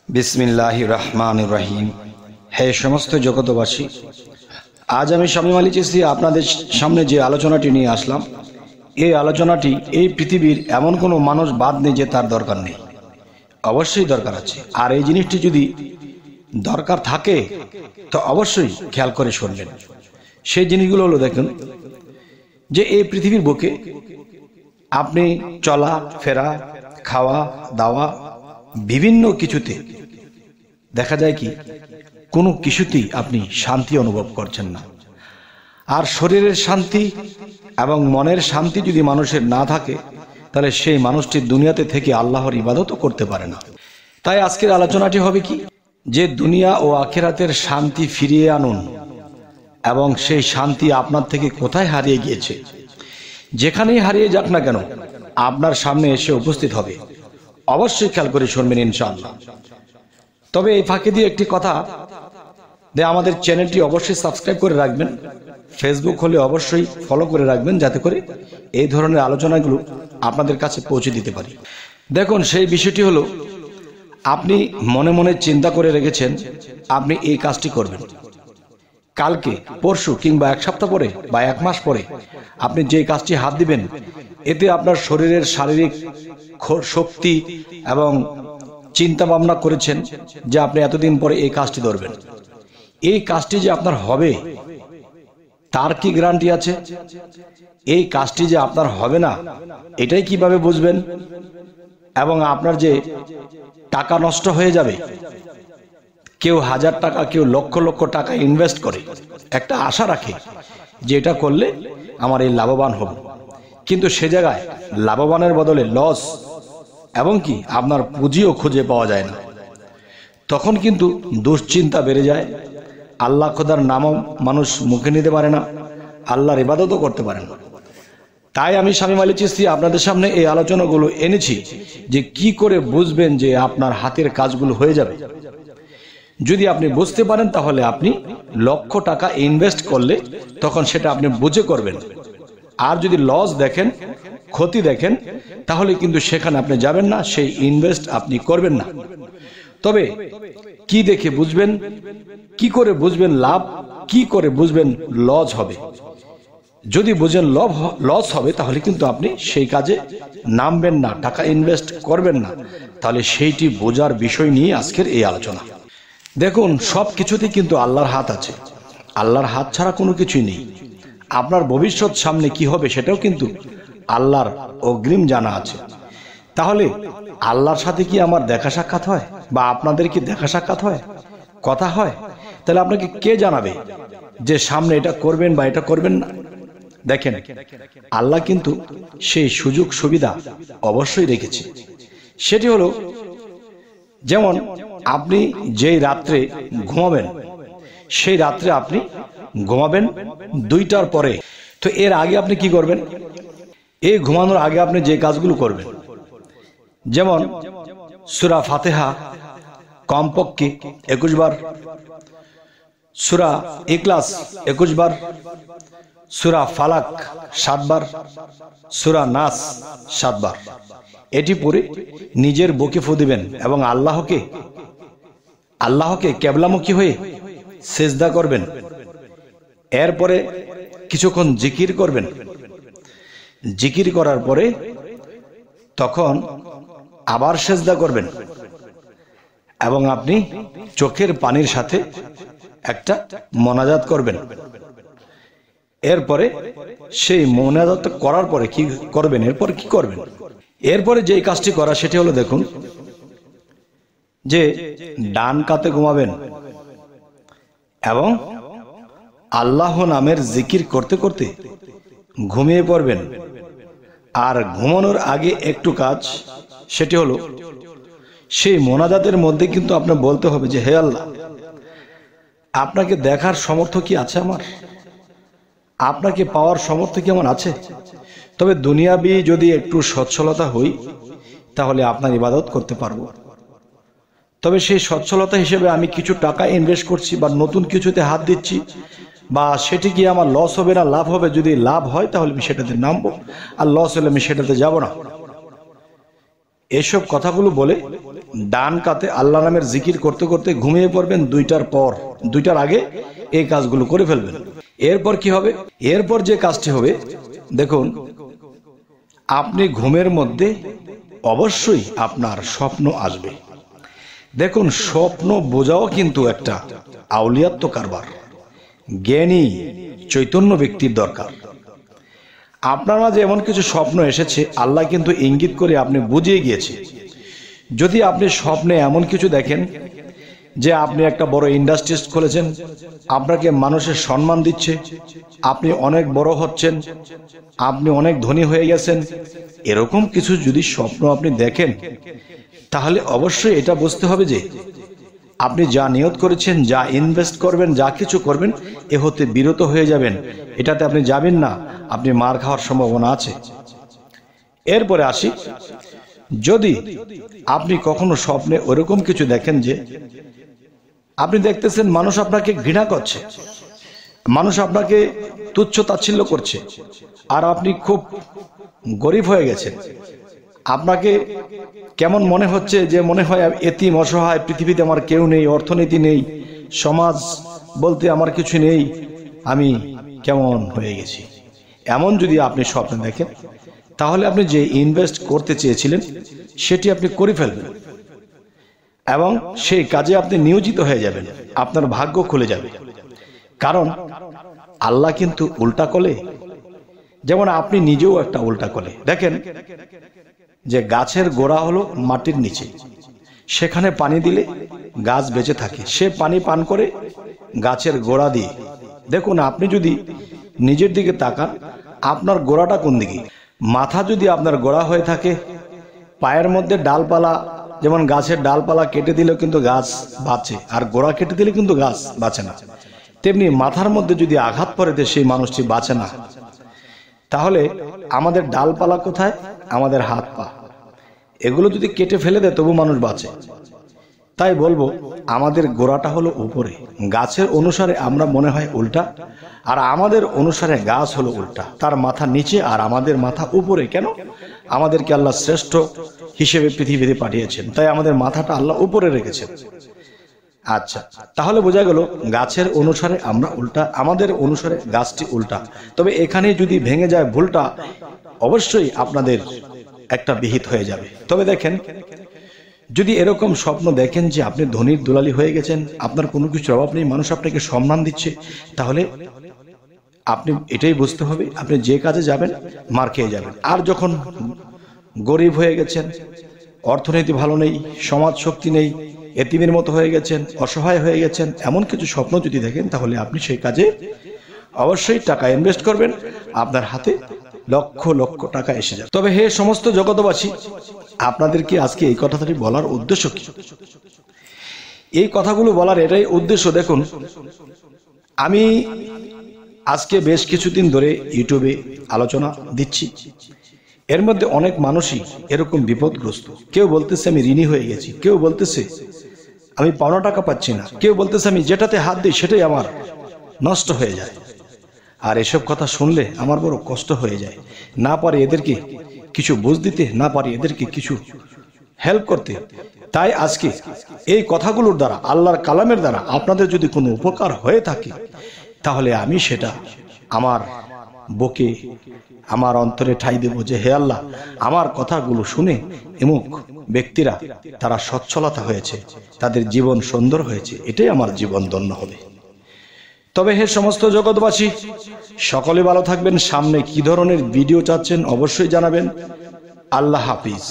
বিসমিল্লাহির রহমানির রহিম। হে সমস্ত জগতবাসী, আজ আমি শামীম আলী চিশতি আপনাদের সামনে যে আলোচনাটি নিয়ে আসলাম, এই আলোচনাটি এই পৃথিবীর এমন কোনো মানুষ বাদ নেই যে তার দরকার নেই। অবশ্যই দরকার আছে। আর এই জিনিসটি যদি দরকার থাকে তো অবশ্যই খেয়াল করে শুনবেন। সেই জিনিসগুলো হলো, দেখুন যে এই পৃথিবীর বুকে আপনি চলা ফেরা, খাওয়া দাওয়া, বিভিন্ন কিছুতে দেখা যায় কি কোনো কিছুতেই আপনি শান্তি অনুভব করছেন না। আর শরীরের শান্তি এবং মনের শান্তি যদি মানুষের না থাকে, তাহলে সেই মানুষটি দুনিয়াতে থেকে আল্লাহর ইবাদতও করতে পারে না। তাই আজকের আলোচনাটি হবে কি, যে দুনিয়া ও আখিরাতের শান্তি ফিরিয়ে আনুন, এবং সেই শান্তি আপনার থেকে কোথায় হারিয়ে গিয়েছে, যেখানেই হারিয়ে যাক না কেন আপনার সামনে এসে উপস্থিত হবে। অবশ্যই খেয়াল করে শুনবেন ইনশাআল্লাহ। তবে এই ফাঁকে দিয়ে একটি কথা, যে আমাদের চ্যানেলটি অবশ্যই সাবস্ক্রাইব করে রাখবেন, ফেসবুক হলে অবশ্যই ফলো করে রাখবেন, যাতে করে এই ধরনের আলোচনাগুলো আপনাদের কাছে পৌঁছে দিতে পারি। দেখুন, সেই বিষয়টি হলো, আপনি মনে মনে চিন্তা করে রেখেছেন আপনি এই কাজটি করবেন, কালকে পরশু কিংবা এক সপ্তাহ পরে বা এক মাস পরে আপনি যে কাজটি হাত দিবেন, এতে আপনার শরীরের শারীরিক শক্তি এবং চিন্তা ভাবনা করেছেন যে আপনি এতদিন পরে এই কাজটি ধরবেন, এই কাজটি যে আপনার হবে তার কি গ্যারান্টি আছে? এই কাজটি যে আপনার হবে না, এটাই কিভাবে বুঝবেন? এবং আপনার যে টাকা নষ্ট হয়ে যাবে, কেউ 1000 টাকা, কেউ লক্ষ লক্ষ টাকা ইনভেস্ট করে একটা আশা রাখে যে এটা করলে আমার এই লাভবান হব, কিন্তু সে জায়গায় লাভবানের বদলে লস, এবং কি আপনার পুঁজিও খুঁজে পাওয়া যায় না। তখন কিন্তু দুশ্চিন্তা বেড়ে যায়, আল্লাহ খোদার নামও মানুষ মুখে নিতে পারে না, আল্লাহর ইবাদতও করতে পারে না। তাই আমি শামীম আলী চিশতি আপনাদের সামনে এই আলোচনাগুলো এনেছি, যে কি করে বুঝবেন যে আপনার হাতের কাজগুলো হয়ে যাবে। যদি আপনি বুঝতে পারেন, তাহলে আপনি লক্ষ টাকা ইনভেস্ট করলে তখন সেটা আপনি বুঝে করবেন। আর যদি লস দেখেন, ক্ষতি দেখেন, তাহলে কিন্তু সেখানে আপনি যাবেন না, সেই ইনভেস্ট আপনি করবেন না। তবে কি দেখে বুঝবেন, কি করে বুঝবেন লাভ, কি করে বুঝবেন লস হবে? যদি বুঝেন লস হবে, তাহলে কিন্তু আপনি সেই কাজে নামবেন না, টাকা ইনভেস্ট করবেন না। তাহলে সেইটি বোঝার বিষয় নিয়ে আজকের এই আলোচনা। দেখুন, সব কিছুতেই কিন্তু আল্লাহর হাত আছে, আল্লাহর হাত ছাড়া কোনো কিছুই নেই। আপনার ভবিষ্যৎ সামনে কি হবে সেটাও কিন্তু আল্লাহর অগ্রিম জানা আছে। তাহলে আল্লাহর সাথে কি আমার দেখা সাক্ষাৎ হয়, বা আপনাদের কি দেখা সাক্ষাৎ হয়, কথা হয়? তাহলে আপনাকে কে জানাবে যে সামনে এটা করবেন বা এটা করবেন না? দেখেন, আল্লাহ কিন্তু সেই সুযোগ সুবিধা অবশ্যই রেখেছে। সেটি হলো, যেমন আপনি যেই রাত্রে ঘুমাবেন, সেই রাত্রে আপনি ঘুমাবেন 2টার পরে। তো এর আগে আপনি কি করবেন? এই ঘুমানোর আগে আপনি যে কাজগুলো করবেন, যেমন সূরা ফাতিহা কমপক্ষে 21 বার, সূরা ইখলাস 21 বার, সূরা ফালাক 7 বার, সূরা নাস 7 বার। এটি পড়ে নিজের বুকে ফু দিবেন এবং আল্লাহকে কিবলামুখী হয়ে সিজদা করবেন। এরপরে কিছুক্ষণ জিকির করবেন। জিকির করার পরে তখন আবার সিজদা করবেন, এবং আপনি চোখের পানির সাথে একটা মোনাজাত করবেন। এরপরে সেই মোনাজাত করার পরে কি করবেন? এরপরে কি করবেন? এরপরে যে কাজটি করা, সেটি হলো, দেখুন যে ডান কাতে ঘুমাবেন এবং আল্লাহ নামের জিকির করতে করতে ঘুমিয়ে পড়বেন। আর ঘুমানোর আগে একটু কাজ, সেটি হলো, সেই মোনাজাতের মধ্যে কিন্তু আপনার বলতে হবে যে, হে আল্লাহ, আপনাকে দেখার সামর্থ্য কি আছে আমার? আপনাকে পাওয়ার সামর্থ্য কি আমার আছে? তবে দুনিয়াবি যদি একটু সচ্ছলতা হই, তাহলে আপনার ইবাদত করতে পারবো। তবে সেই সচ্ছলতা হিসেবে আমি কিছু টাকা ইনভেস্ট করছি বা নতুন কিছুতে হাত দিচ্ছি, বা সেটি কি আমার লস হবে না লাভ হবে? যদি লাভ হয় তাহলে আমি সেটাতে নামবো, আর লস হলে আমি সেটাতে যাব না। এসব কথাগুলো বলে ডান কাতে আল্লাহ নামের জিকির করতে করতে ঘুমিয়ে পড়বেন, 2টার পর, 2টার আগে এই কাজগুলো করে ফেলবেন। এরপর কি হবে? এরপর যে কাজটি হবে, দেখুন, আপনি ঘুমের মধ্যে অবশ্যই আপনার স্বপ্ন আসবে। দেখুন, স্বপ্ন বোঝাও কিন্তু একটা আউলিয়াত্ব কারবার, জ্ঞানী চৈতন্য ব্যক্তির দরকার। আপনার মাঝে এমন কিছু স্বপ্ন এসেছে, আল্লাহ কিন্তু ইঙ্গিত করে আপনি বুঝিয়ে গিয়েছে। যদি আপনি স্বপ্নে এমন কিছু দেখেন যে আপনি একটা বড় ইন্ডাস্ট্রিজ খুলেছেন, আপনাকে মানুষের সম্মান দিচ্ছে, আপনি অনেক বড় হচ্ছেন, আপনি অনেক ধনী হয়ে গেছেন, এরকম কিছু যদি স্বপ্ন আপনি দেখেন, তাহলে অবশ্যই এটা বুঝতে হবে যে আপনি যা নিয়ত করেছেন, যা ইনভেস্ট করবেন, যা কিছু করবেন, এ হতে বিরত হয়ে যাবেন। এটাতে আপনি যাবেন না, আপনি মার খাওয়ার সম্ভাবনা আছে। এরপরে আসি, যদি আপনি কখনো স্বপ্নে ওরকম কিছু দেখেন যে আপনি দেখতেছেন মানুষ আপনাকে ঘৃণা করছে, মানুষ আপনাকে তুচ্ছ তাচ্ছিল্য করছে, আর আপনি খুব গরিব হয়ে গেছেন, আপনাকে কেমন মনে হচ্ছে যে মনে হয় এতিম, অসহায়, পৃথিবীতে আমার কেউ নেই, অর্থনীতি নেই, সমাজ বলতে আমার কিছু নেই, আমি কেমন হয়ে গেছি, এমন যদি আপনি স্বপ্ন দেখেন, তাহলে আপনি যে ইনভেস্ট করতে চেয়েছিলেন সেটি আপনি করে ফেলবেন এবং সেই কাজে আপনি নিয়োজিত হয়ে যাবেন, আপনার ভাগ্য খুলে যাবে। কারণ আল্লাহ কিন্তু উল্টা কলে, যেমন আপনি নিজেও একটা উল্টা কলে। দেখেন যে গাছের গোড়া হলো মাটির নিচে, সেখানে পানি দিলে গাছ বেঁচে থাকে, সে পানি পান করে গাছের গোড়া দিয়ে। দেখুন, আপনি যদি নিজের দিকে তাকান, আপনার গোড়াটা কোন দিকে? মাথা যদি আপনার গোড়া হয়ে থাকে, পায়ের মধ্যে ডালপালা, যেমন গাছের ডালপালা কেটে দিলেও কিন্তু গাছ বাঁচে, আর গোড়া কেটে দিলে কিন্তু গাছ বাঁচে না, তেমনি মাথার মধ্যে যদি আঘাত পড়ে দেয় সেই মানুষটি বাঁচে না। তাহলে আমাদের ডালপালা কোথায়? আমাদের হাত পা, এগুলো যদি কেটে ফেলে দেয় তবু মানুষ বাঁচে। তাই বলবো, আমাদের গোড়াটা হলো উপরে, গাছের অনুসারে আমরা মনে হয় উল্টা, আর আমাদের অনুসারে গাছ হলো উল্টা, তার মাথা নিচে আর আমাদের মাথা উপরে। কেন? আমাদেরকে আল্লাহ শ্রেষ্ঠ হিসেবে পৃথিবীতে পাঠিয়েছেন, তাই আমাদের মাথাটা আল্লাহ উপরে রেখেছেন। আচ্ছা, তাহলে বোঝা গেল গাছের অনুসারে আমরা উল্টা, আমাদের অনুসারে গাছটি উল্টা। তবে এখানে যদি ভেঙে যায় ভুলটা, অবশ্যই আপনাদের একটা বিহিত হয়ে যাবে। তবে দেখেন, যদি এরকম স্বপ্ন দেখেন যে আপনি ধনীর দুলালি হয়ে গেছেন, আপনার কোনো কিছুর অভাব নেই, মানুষ আপনাকে সম্মান দিচ্ছে, তাহলে আপনি এটাই বুঝতে হবে আপনি যে কাজে যাবেন মার খেয়ে যাবেন। আর যখন গরিব হয়ে গেছেন, অর্থনীতি ভালো নেই, সমাজ শক্তি নেই, এতিমের মতো হয়ে গেছেন, অসহায় হয়ে গেছেন, এমন কিছু স্বপ্ন যদি দেখেন, তাহলে আপনি সেই কাজে অবশ্যই টাকা ইনভেস্ট করবেন, আপনার হাতে লক্ষ লক্ষ টাকা এসে যাবে। তবে হে সমস্ত জগতবাসী, আপনাদেরকে আজকে এই কথাটি বলার উদ্দেশ্য কি? এই কথাগুলো বলার এটাই উদ্দেশ্য, দেখুন, আমি আজকে বেশ কিছুদিন ধরে ইউটিউবে আলোচনা দিচ্ছি, এর মধ্যে অনেক মানুষই এরকম বিপদগ্রস্ত। কেউ বলতেছে আমি ঋণী হয়ে গেছি, কেউ বলতেছে আমি পাওনা টাকা পাচ্ছি না, কেউ বলতেছে আমি যেটাতে হাত দিই সেটাই আমার নষ্ট হয়ে যায়। আর এসব কথা শুনলে আমার বড় কষ্ট হয়ে যায়, না পারি এদেরকে কিছু বুঝ দিতে, না পারি এদেরকে কিছু হেল্প করতে। তাই আজকে এই কথাগুলোর দ্বারা, আল্লাহর কালামের দ্বারা আপনাদের যদি কোনো উপকার হয়ে থাকে, তাহলে আমি সেটা আমার বুকে, আমার অন্তরে ঠাঁই দেব যে হে আল্লাহ, আমার কথাগুলো শুনে এমুক ব্যক্তিরা তারা সচ্ছলতা হয়েছে, তাদের জীবন সুন্দর হয়েছে, এটাই আমার জীবন ধন্য হবে। তবে হে সমস্ত জগৎবাসী, সকলে ভালো থাকবেন। সামনে কি ধরনের ভিডিও চাচ্ছেন অবশ্যই জানাবেন। আল্লাহ হাফিজ।